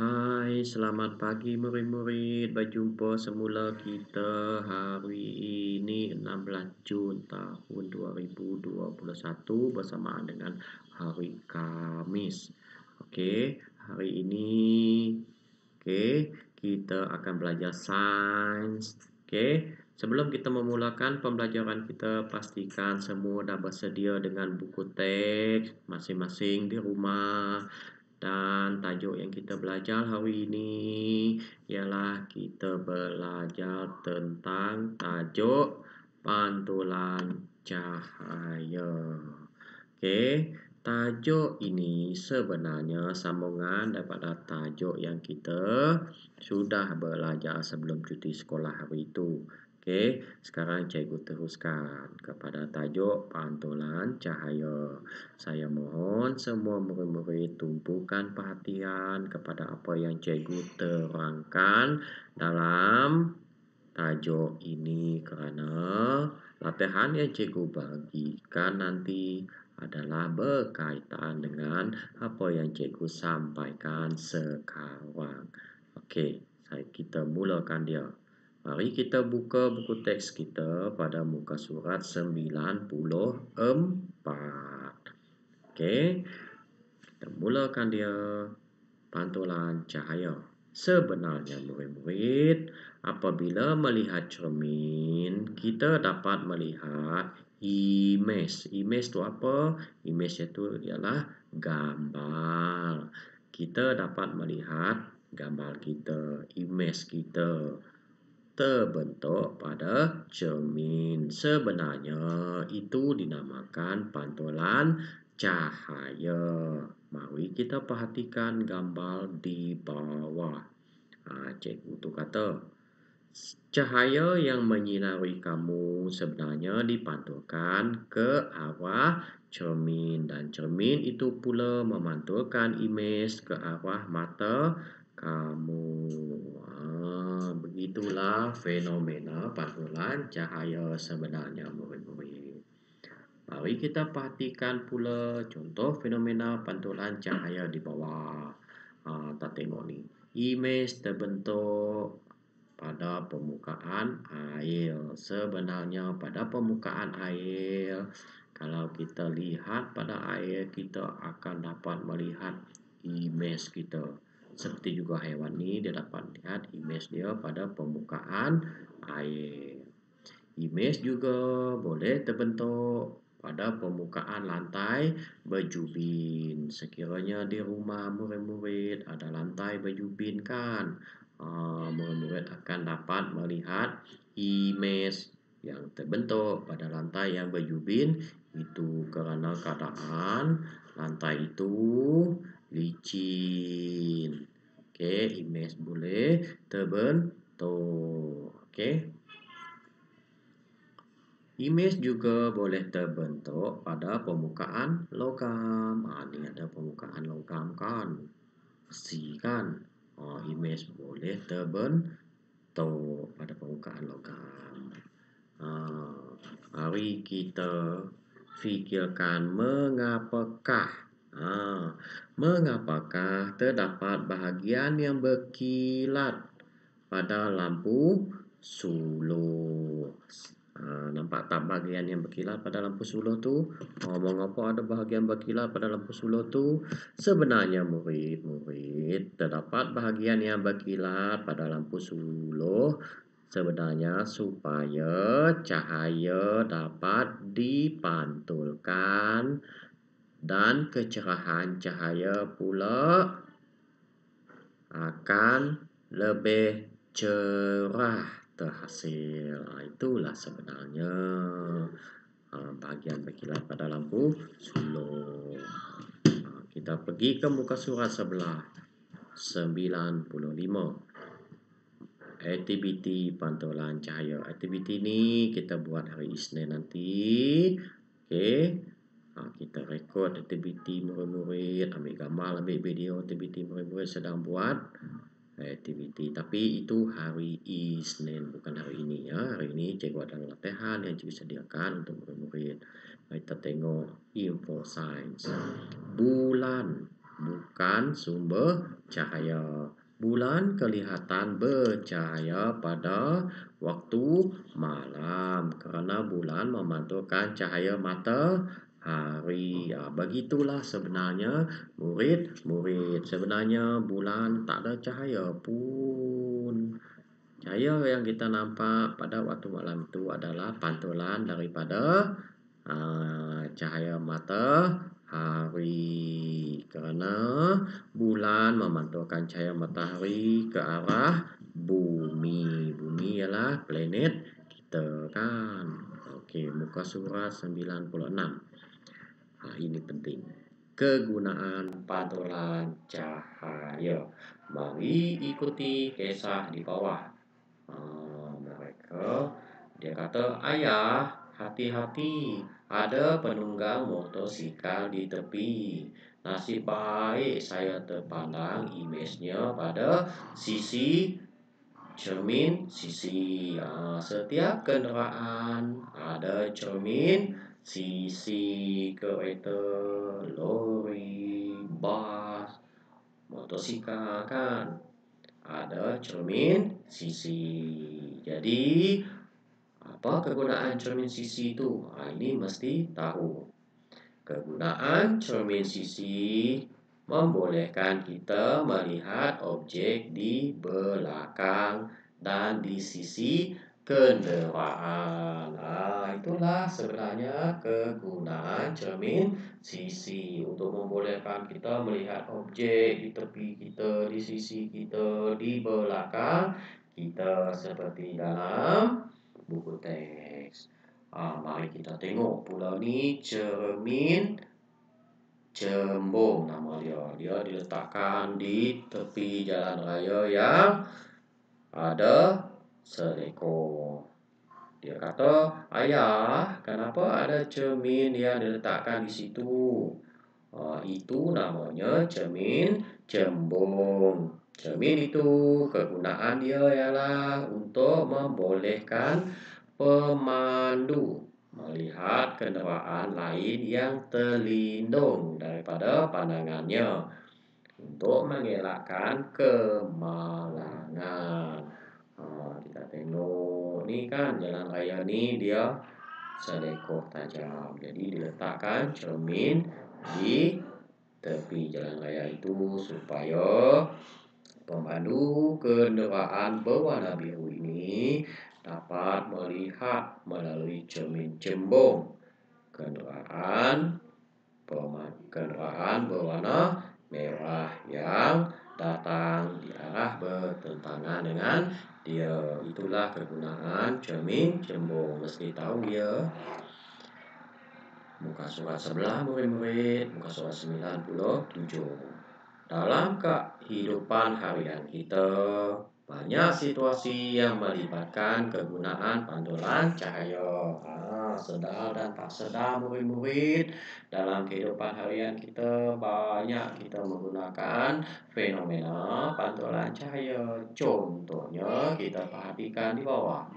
Hai, selamat pagi murid-murid. Berjumpa semula kita hari ini 16 Jun tahun 2021 bersamaan dengan hari Kamis. Okey, hari ini kita akan belajar sains. Okey, sebelum kita memulakan pembelajaran kita, pastikan semua dah bersedia dengan buku teks masing-masing di rumah. Dan tajuk yang kita belajar hari ini ialah kita belajar tentang tajuk pantulan cahaya. Okey, tajuk ini sebenarnya sambungan daripada tajuk yang kita sudah belajar sebelum cuti sekolah hari itu. Okey, sekarang cikgu teruskan kepada tajuk pantulan cahaya. Saya mohon semua murid-murid tumpukan perhatian kepada apa yang cikgu terangkan dalam tajuk ini kerana latihan yang cikgu bagikan nanti adalah berkaitan dengan apa yang cikgu sampaikan sekarang. Okey, kita mulakan dia. Mari kita buka buku teks kita pada muka surat 94. Okey, kita mulakan dia. Pantulan cahaya. Sebenarnya murid-murid, apabila melihat cermin, kita dapat melihat imej. Imej itu apa? Imej itu ialah gambar. Kita dapat melihat gambar kita, imej kita terbentuk pada cermin. Sebenarnya itu dinamakan pantulan cahaya. Mari kita perhatikan gambar di bawah. Cikgu tu kata, cahaya yang menyinari kamu sebenarnya dipantulkan ke arah cermin. Dan cermin itu pula memantulkan imej ke arah mata kamu. Begitulah fenomena pantulan cahaya sebenarnya murid-murid. Mari kita perhatikan pula contoh fenomena pantulan cahaya di bawah. Kita tengok ni. Imej terbentuk pada permukaan air. Sebenarnya pada permukaan air, kalau kita lihat pada air, kita akan dapat melihat imej kita. Seperti juga haiwan ni, dia dapat lihat imej dia pada permukaan air. Imej juga boleh terbentuk pada permukaan lantai berjubin. Sekiranya di rumah murid-murid ada lantai berjubin kan, murid-murid akan dapat melihat imej yang terbentuk pada lantai yang berjubin itu kerana keadaan lantai itu licin. Okey, imej boleh terbentuk. Okey. Imej juga boleh terbentuk pada permukaan logam. Ni ada permukaan logam kan, besi kan. Imej boleh terbentuk pada permukaan logam. Mari kita fikirkan mengapakah terdapat bahagian yang berkilat pada lampu suluh. Nampak tak bahagian yang berkilat pada lampu suluh tu? Mengapa ada bahagian berkilat pada lampu suluh tu? Sebenarnya murid-murid, terdapat bahagian yang berkilat pada lampu suluh sebenarnya supaya cahaya dapat dipantulkan dan kecerahan cahaya pula akan lebih cerah terhasil. Itulah sebenarnya bahagian berkilat pada lampu suluh. Kita pergi ke muka surat sebelah 95. Aktiviti pantulan cahaya. Aktiviti ni kita buat hari Isnin nanti. Okey. Kita rekod aktiviti murid-murid, ambil gambar, ambil video aktiviti murid-murid sedang buat aktiviti. Tapi itu hari Isnin, bukan hari ini ya. Hari ini cikgu ada latihan yang cikgu sediakan untuk murid-murid. Kita tengok info sains. Bulan bukan sumber cahaya. Bulan kelihatan bercahaya pada waktu malam karena bulan memantulkan cahaya matahari. Begitulah sebenarnya murid-murid. Sebenarnya bulan tak ada cahaya pun. Cahaya yang kita nampak pada waktu malam itu adalah pantulan daripada cahaya matahari, karena bulan memantulkan cahaya matahari ke arah bumi. Bumi ialah planet kita kan. Oke, muka surat 96. Ini penting. Kegunaan pantulan cahaya. Mari ikuti kisah di bawah. Dia kata, "Ayah, hati-hati, ada penunggang motosikal di tepi. Nasib baik saya terpandang imejnya pada sisi cermin sisi. Setiap kenderaan ada cermin sisi, kereta, lori, bas, motosikal kan. Ada cermin sisi. Jadi, apa kegunaan cermin sisi itu? Ini mesti tahu. Kegunaan cermin sisi membolehkan kita melihat objek di belakang dan di sisi kenderaan. Itulah sebenarnya kegunaan cermin sisi, untuk membolehkan kita melihat objek di tepi kita, di sisi kita, di belakang kita, seperti dalam buku teks. Mari kita tengok pula ni cermin cembung nama dia. Dia diletakkan di tepi jalan raya yang ada seekor. Dia kata, "Ayah, kenapa ada cermin yang diletakkan di situ?" Itu namanya cermin cembung. Cermin itu kegunaan dia ialah untuk membolehkan pemandu melihat kenderaan lain yang terlindung daripada pandangannya, untuk mengelakkan kemalangan. Kita tengok ni kan, jalan raya ni dia selekor tajam. Jadi diletakkan cermin di tepi jalan raya itu supaya pemandu kenderaan berwarna biru ini dapat melihat melalui cermin cembung kenderaan berwarna merah yang datang di arah bertentangan dengan dia. Itulah kegunaan cermin cembung. Mesti tahu dia. Muka surat sebelah murid-murid, muka surat 97. Dalam kehidupan harian kita, banyak situasi yang melibatkan kegunaan pantulan cahaya. Sedar dan tak sedar murid-murid, dalam kehidupan harian kita banyak kita menggunakan fenomena pantulan cahaya. Contohnya kita perhatikan di bawah.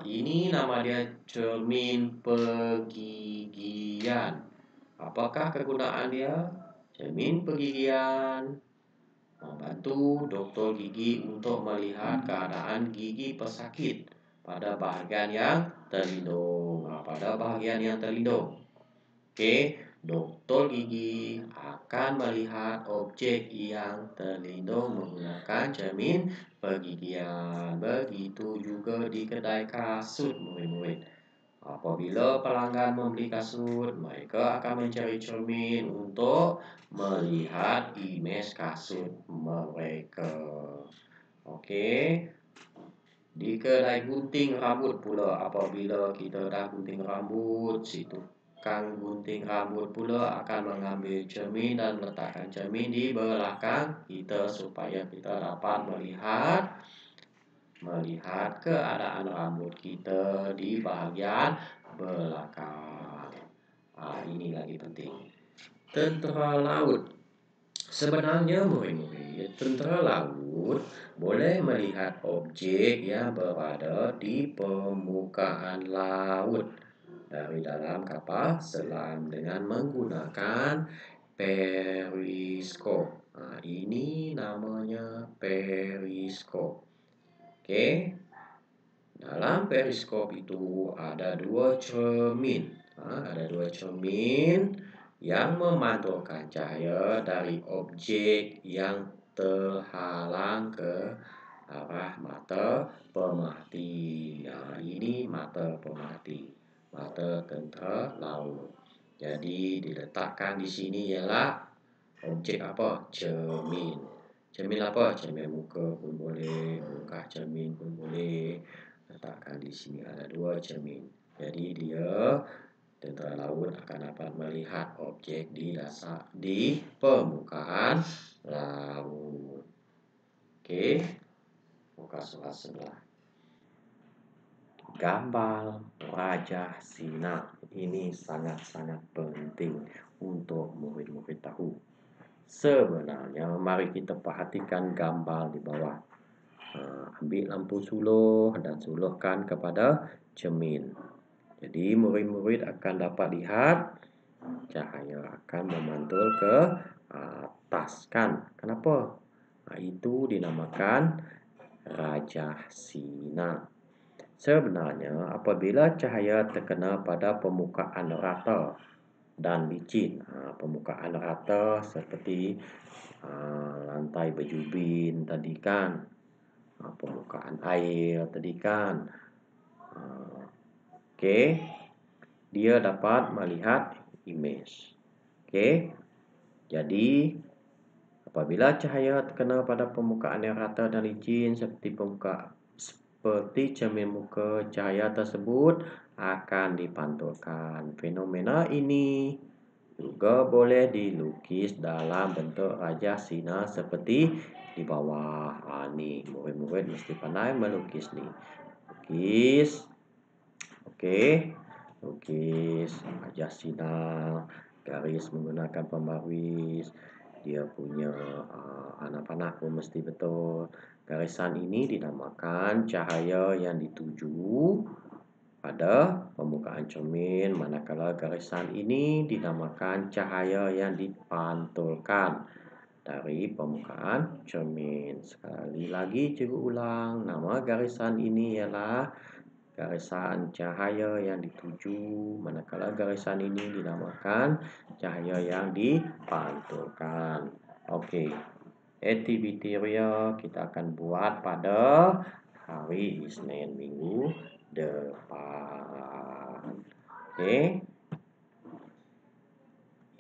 Ini nama dia cermin pergigian. Apakah kegunaan dia? Cermin pergigian membantu doktor gigi untuk melihat keadaan gigi pesakit pada bahagian yang terlindung. Doktor gigi akan melihat objek yang terlindung menggunakan cermin pergigian. Begitu juga di kedai kasut, murid-murid. Apabila pelanggan membeli kasut, mereka akan mencari cermin untuk melihat imej kasut mereka. Di kedai gunting rambut pula, apabila kita dah gunting rambut, si tukang gunting rambut pula akan mengambil cermin dan meletakkan cermin di belakang kita supaya kita dapat melihat keadaan rambut kita di bahagian belakang. Ini lagi penting. Tentera laut. Sebenarnya murid-murid, tentera laut boleh melihat objek yang berada di permukaan laut dari dalam kapal selam dengan menggunakan periskop. Nah, ini namanya periskop. Oke. Dalam periskop itu ada dua cermin. Nah, ada dua cermin yang memantulkan cahaya dari objek yang terhalang ke arah mata pemerhati. Nah, ini mata pemerhati, mata tentera laut. Jadi diletakkan di sini ialah objek apa? Cermin. Cermin apa? Cermin muka pun boleh, muka cermin pun boleh. Letakkan di sini ada dua cermin. Jadi dia tentera laut akan dapat melihat objek di permukaan laut. Oke, muka soal sebelah. Gambar Raja Singa ini sangat-sangat penting untuk murid-murid tahu. Sebenarnya, mari kita perhatikan gambar di bawah. Ambil lampu suluh dan suluhkan kepada cermin. Jadi, murid-murid akan dapat lihat cahaya akan memantul ke atas, kan? Kenapa? Itu dinamakan Raja Singa. Sebenarnya, apabila cahaya terkena pada permukaan rata dan licin, permukaan rata seperti lantai berjubin tadi kan, permukaan air tadi kan, oke, dia dapat melihat image. Oke, jadi apabila cahaya terkena pada permukaan yang rata dan licin seperti cermin muka, cahaya tersebut akan dipantulkan. Fenomena ini juga boleh dilukis dalam bentuk Raja Singa seperti di bawah. Nih, murid-murid mesti pandai melukis nih. Lukis. Oke. Lukis Raja Singa, garis menggunakan pembaris. Dia punya anak-anak pun mesti betul. Garisan ini dinamakan cahaya yang dituju pada permukaan cermin, manakala garisan ini dinamakan cahaya yang dipantulkan dari permukaan cermin. Sekali lagi cikgu ulang, nama garisan ini ialah garisan cahaya yang dituju, manakala garisan ini dinamakan cahaya yang dipantulkan. Oke. Aktiviti ria kita akan buat pada hari Isnin minggu depan. Oke.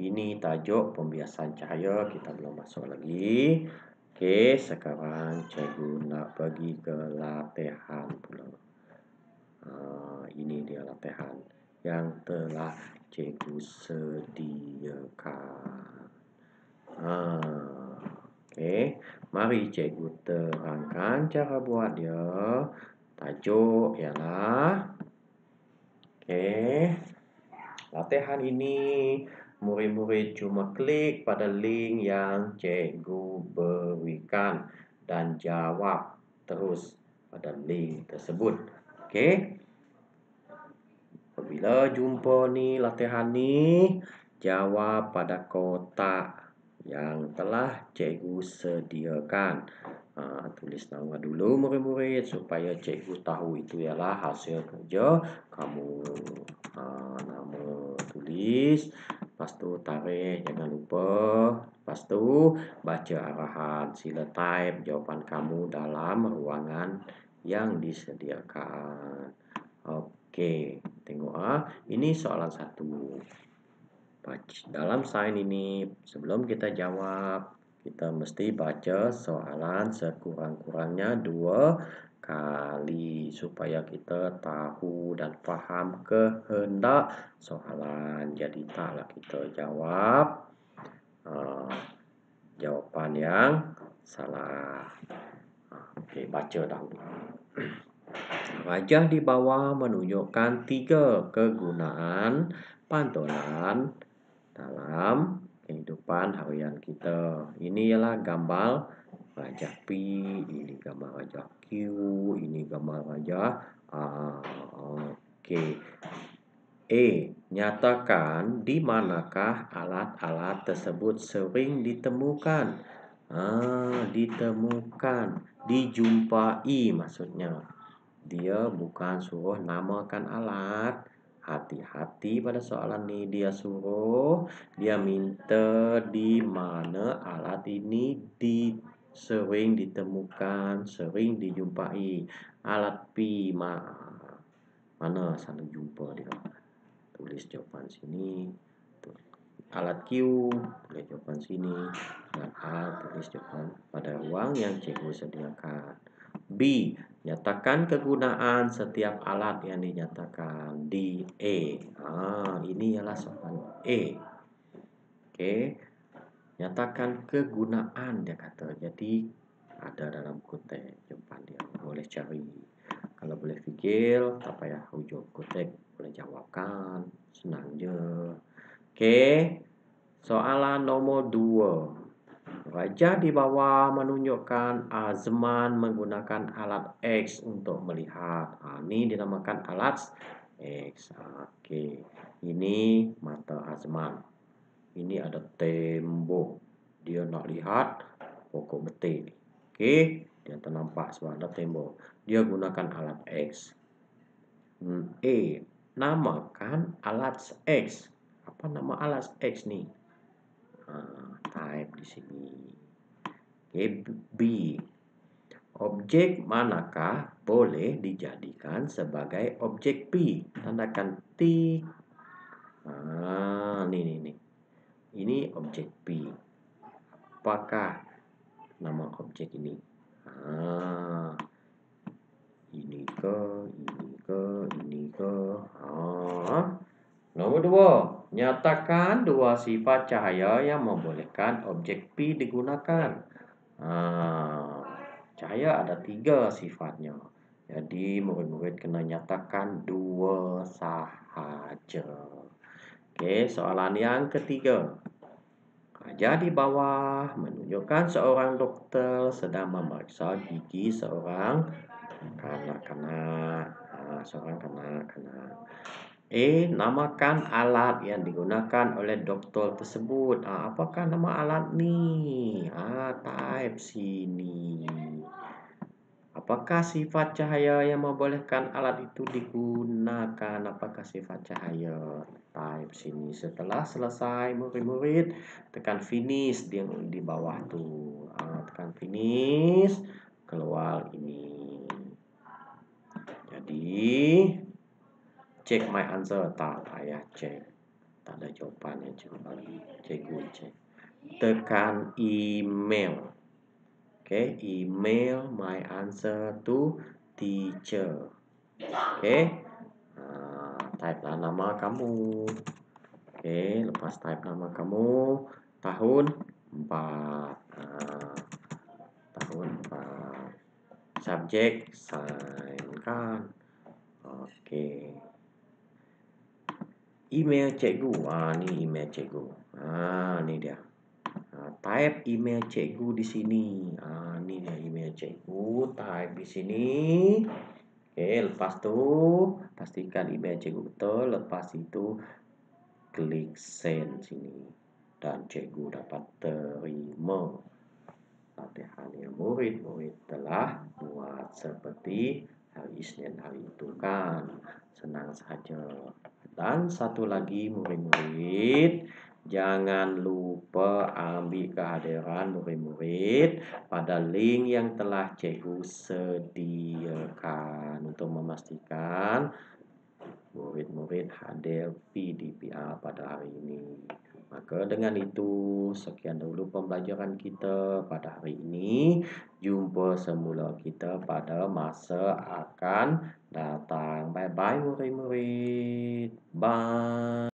Ini tajuk pembiasan cahaya, kita belum masuk lagi. Oke, sekarang cikgu nak pergi ke latihan pula. Ini dia latihan yang telah cikgu sediakan. Oke, mari cikgu terangkan cara buat dia. Tajuk ialah, latihan ini murid-murid cuma klik pada link yang cikgu berikan dan jawab terus pada link tersebut. Apabila jumpa ni latihan ni, jawab pada kotak yang telah cikgu sediakan. Tulis nama dulu murid-murid supaya cikgu tahu itu ialah hasil kerja kamu. Nama tulis, lepas tu tarikh jangan lupa, lepas tu baca arahan, sila type jawapan kamu dalam ruangan yang disediakan. Oke, tengok ini soalan 1. Dalam sains ini, sebelum kita jawab, kita mesti baca soalan sekurang-kurangnya 2 kali supaya kita tahu dan faham kehendak soalan. Jadi taklah kita jawab jawapan yang salah. Oke, baca dahulu. Wajah di bawah menunjukkan 3 kegunaan pantulan dalam kehidupan harian kita. Ini ialah gambar Raja P, ini gambar Raja Q, ini gambar Raja A. Oke. Nyatakan di manakah alat-alat tersebut sering ditemukan. Ditemukan, dijumpai maksudnya. Dia bukan suruh namakan alat. Hati-hati pada soalan ini, dia minta di mana alat ini sering ditemukan, sering dijumpai. Alat P mana sana jumpa dia. Tulis jawapan sini. Alat Q, tulis jawapan sini. Alat A, tulis jawapan pada ruang yang cikgu sediakan. B. Nyatakan kegunaan setiap alat yang dinyatakan di E. Ini ialah soalan E. Nyatakan kegunaan dia kata. Jadi ada dalam konteks jawapan dia. Boleh cari. Kalau boleh fikir, tak payah hujung konteks, boleh jawabkan. Senang je. Soalan nomor 2. Wajah di bawah menunjukkan Azman menggunakan alat X untuk melihat. Ini dinamakan alat X. Ini mata Azman. Ini ada tembok. Dia nak lihat pokok betil. Dia ternampak sebab ada tembok. Dia gunakan alat X. Namakan alat X. Apa nama alat X ni? Type di sini. B. Objek manakah boleh dijadikan sebagai objek P? Tandakan tik. Ini. Ini objek P. Apakah nama objek ini? Ini ke. Nomor 2. Nyatakan dua sifat cahaya yang membolehkan objek P digunakan. Cahaya ada 3 sifatnya. Jadi murid-murid kena nyatakan 2 sahaja. Soalan yang ketiga. Wajah di bawah menunjukkan seorang dokter sedang memeriksa gigi seorang kanak-kanak. Namakan alat yang digunakan oleh doktor tersebut. Apakah nama alat ni? Type sini. Apakah sifat cahaya yang membolehkan alat itu digunakan? Apakah sifat cahaya? Type sini. Setelah selesai, murid-murid tekan finish di bawah tu. Tekan finish, keluar ini. Jadi check my answer. Tak payah cek. Tak ada jawapannya cikgu cek. Tekan email. Email my answer to teacher. Type lah nama kamu. Lepas type nama kamu, tahun 4. Tahun 4. Subjek sign kan. Email cikgu. Ni email cikgu. Ni dia. Type email cikgu di sini. Ni dia email cikgu. Type di sini. Lepas tu pastikan email cikgu betul. Lepas itu klik send sini. Dan cikgu dapat terima latihan yang murid-murid telah buat seperti hari Isnin hari itu kan. Senang saja. Dan satu lagi murid-murid, jangan lupa ambil kehadiran murid-murid pada link yang telah cikgu sediakan untuk memastikan murid-murid hadir PDPR pada hari ini. Maka dengan itu, sekian dulu pembelajaran kita pada hari ini. Jumpa semula kita pada masa akan datang. Bye-bye murid-murid. Bye.